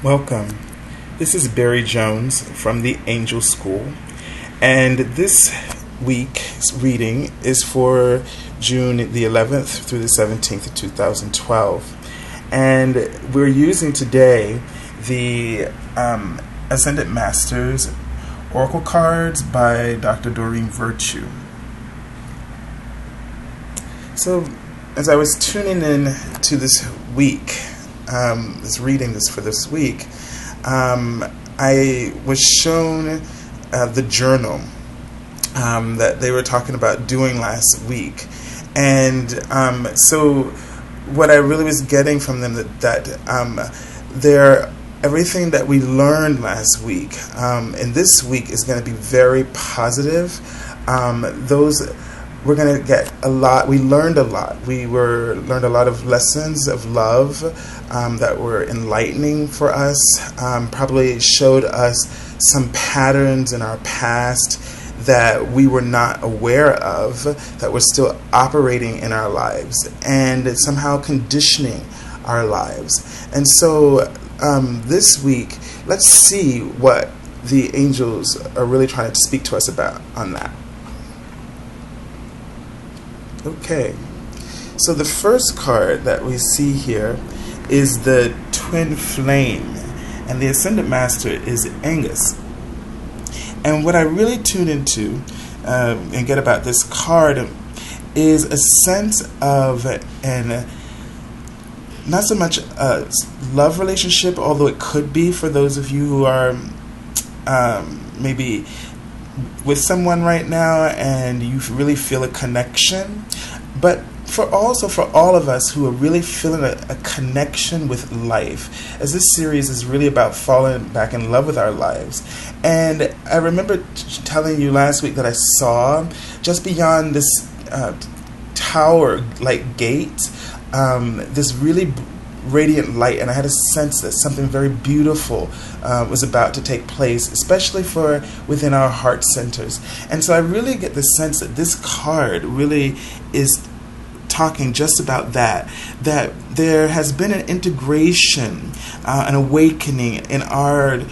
Welcome. This is Barry Jones from the Angel School, and this week's reading is for June the 11th through the 17th of 2012. And we're using today the Ascended Masters Oracle cards by Dr. Doreen Virtue. So, as I was tuning in to this week, this reading this for this week, I was shown the journal that they were talking about doing last week, and so what I really was getting from them that they're everything that we learned last week and this week is going to be very positive. Those we're going to get a lot. We learned a lot. Learned a lot of lessons of love that were enlightening for us. Probably showed us some patterns in our past that we were not aware of, that were still operating in our lives and somehow conditioning our lives. And so this week, let's see what the angels are really trying to speak to us about on that. Okay, so the first card that we see here is the Twin Flame, and the Ascended Master is Angus. And what I really tune into and get about this card is a sense of not so much a love relationship, although it could be for those of you who are maybe with someone right now and you really feel a connection, but for all of us who are really feeling a connection with life, as this series is really about falling back in love with our lives. And I remember telling you last week that I saw just beyond this tower-like gate this really radiant light, and I had a sense that something very beautiful was about to take place, especially for within our heart centers. And so I really get the sense that this card really is talking just about that there has been an integration, an awakening in our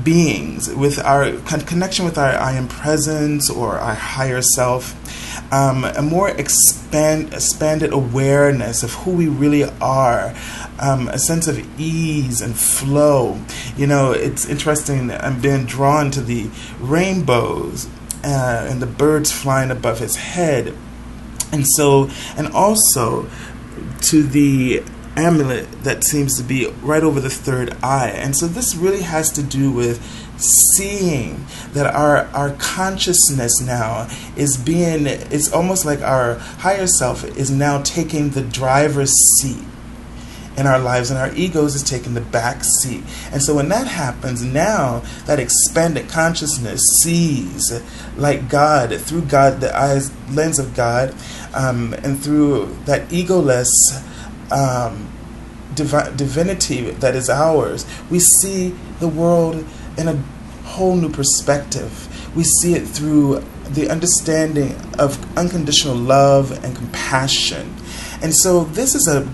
beings, with our connection with our I am presence or our higher self, a more expanded awareness of who we really are, a sense of ease and flow. You know, it's interesting that I'm being drawn to the rainbows and the birds flying above his head, and also to the amulet that seems to be right over the third eye. And so this really has to do with seeing that our consciousness now it's almost like our higher self is now taking the driver's seat in our lives, and our egos is taking the back seat. And so when that happens, now that expanded consciousness sees like God, through God, the eyes lens of God, and through that egoless divinity that is ours, we see the world in a whole new perspective. We see it through the understanding of unconditional love and compassion. And so this is a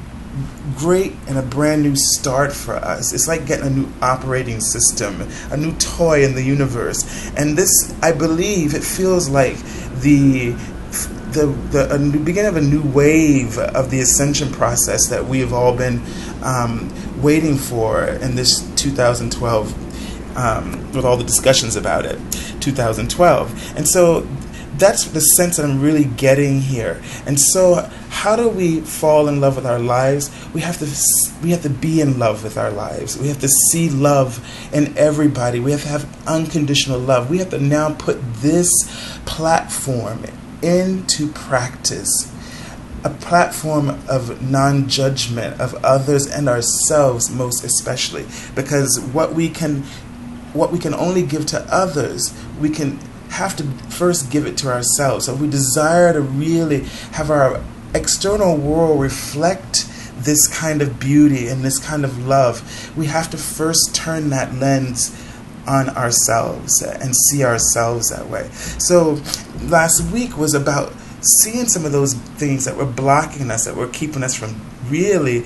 great and a brand new start for us. It's like getting a new operating system, a new toy in the universe. And this, I believe, it feels like the beginning of a new wave of the ascension process that we have all been waiting for in this 2012, with all the discussions about it, 2012. And so that's the sense that I'm really getting here. And so how do we fall in love with our lives? We have to be in love with our lives. We have to see love in everybody. We have to have unconditional love. We have to now put this platform into practice, a platform of non-judgment of others and ourselves, most especially, because what we can only give to others, we can have to first give it to ourselves. So if we desire to really have our external world reflect this kind of beauty and this kind of love, we have to first turn that lens on ourselves and see ourselves that way. So last week was about seeing some of those things that were blocking us, that were keeping us from really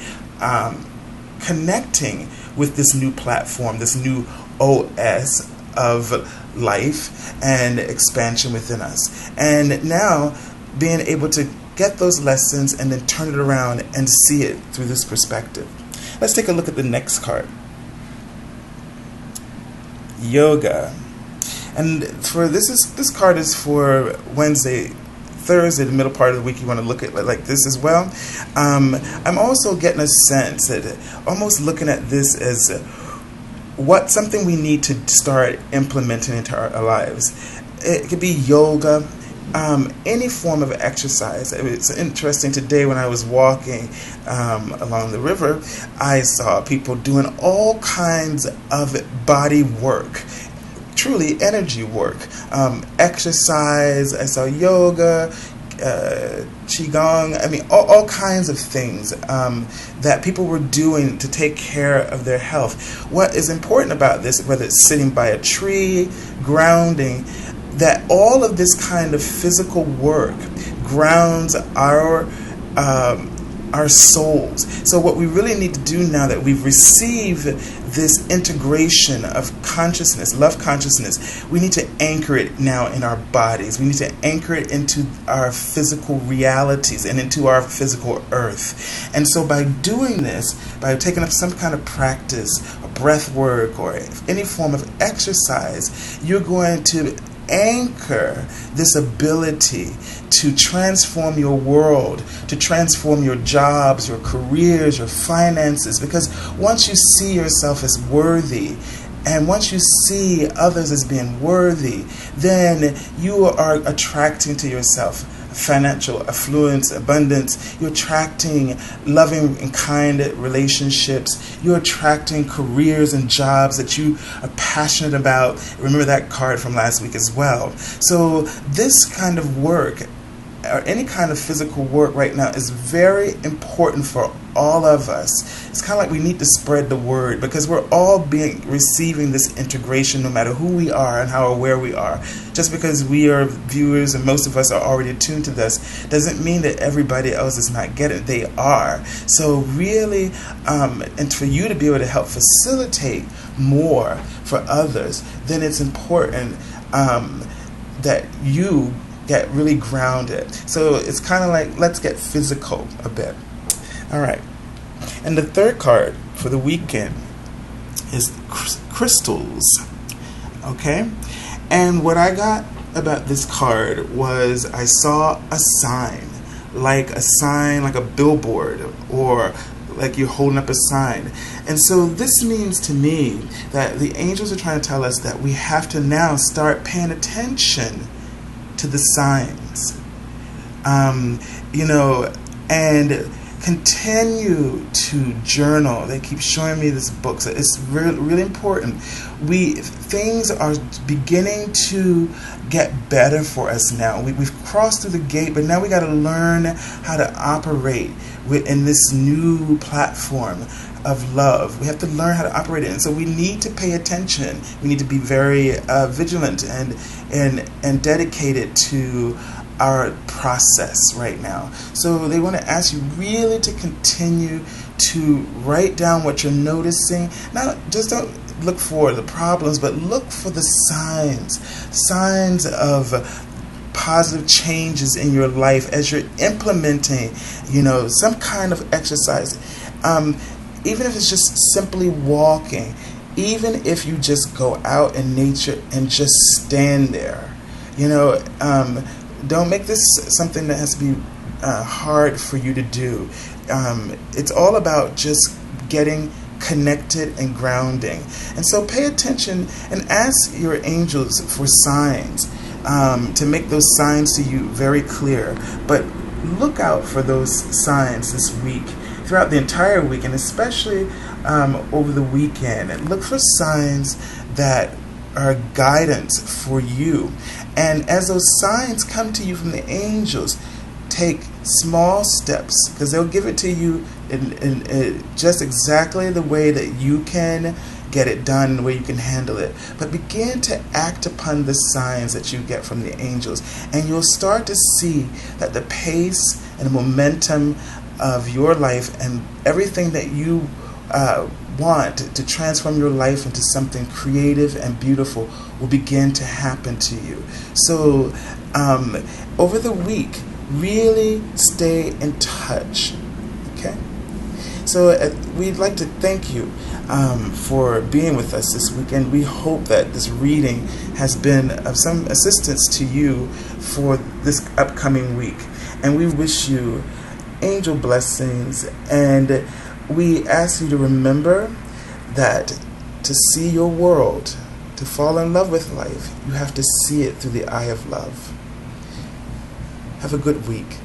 connecting with this new platform, this new OS of life and expansion within us. And now being able to get those lessons and then turn it around and see it through this perspective. Let's take a look at the next card. Yoga. And for this card is for Wednesday, Thursday, the middle part of the week. You want to look at it like this as well. I'm also getting a sense that almost looking at this as something we need to start implementing into our lives. It could be yoga, any form of exercise. It's interesting, today when I was walking along the river, I saw people doing all kinds of body work, truly energy work, exercise. I saw yoga, qigong, I mean all kinds of things that people were doing to take care of their health. What is important about this, whether it's sitting by a tree, grounding, that all of this kind of physical work grounds our souls. So what we really need to do now that we've received this integration of consciousness, love consciousness, we need to anchor it now in our bodies. We need to anchor it into our physical realities and into our physical earth. And so by doing this, by taking up some kind of practice, a breath work, or any form of exercise, you're going to anchor this ability to transform your world, to transform your jobs, your careers, your finances. Because once you see yourself as worthy, and once you see others as being worthy, then you are attracting to yourself financial affluence, abundance. You're attracting loving and kind relationships. You're attracting careers and jobs that you are passionate about. Remember that card from last week as well. So this kind of work, or any kind of physical work right now, is very important for all of us. It's kind of like we need to spread the word, because we're all receiving this integration, no matter who we are and how aware we are. Just because we are viewers and most of us are already attuned to this doesn't mean that everybody else is not getting it. They are. So really, and for you to be able to help facilitate more for others, then it's important that you get really grounded. So it's kind of like, let's get physical a bit. All right. And the third card for the weekend is crystals. Okay? And what I got about this card was I saw a sign, like a billboard, or like you're holding up a sign. And so this means to me that the angels are trying to tell us that we have to now start paying attention to the signs, and continue to journal. They keep showing me this book, so it's really, really important. Things are beginning to get better for us now. We've crossed through the gate, but now we got to learn how to operate in this new platform of love. We have to learn how to operate it, and so we need to pay attention. We need to be very vigilant and dedicated to our process right now. So they want to ask you really to continue to write down what you're noticing. Now, just don't look for the problems, but look for the signs of positive changes in your life as you're implementing, some kind of exercise. Even if it's just simply walking, even if you just go out in nature and just stand there, don't make this something that has to be hard for you to do. It's all about just getting connected and grounding. And so pay attention and ask your angels for signs, to make those signs to you very clear. But look out for those signs this week, throughout the entire week, and especially over the weekend. And look for signs that are guidance for you. And as those signs come to you from the angels, take small steps, because they'll give it to you in just exactly the way that you can get it done, the way you can handle it. But begin to act upon the signs that you get from the angels, and you'll start to see that the pace and the momentum of your life and everything that you want to transform your life into something creative and beautiful will begin to happen to you. So over the week, really stay in touch. Okay? So we'd like to thank you for being with us this weekend. We hope that this reading has been of some assistance to you for this upcoming week. And we wish you angel blessings, and we ask you to remember that to see your world, to fall in love with life, you have to see it through the eye of love. Have a good week.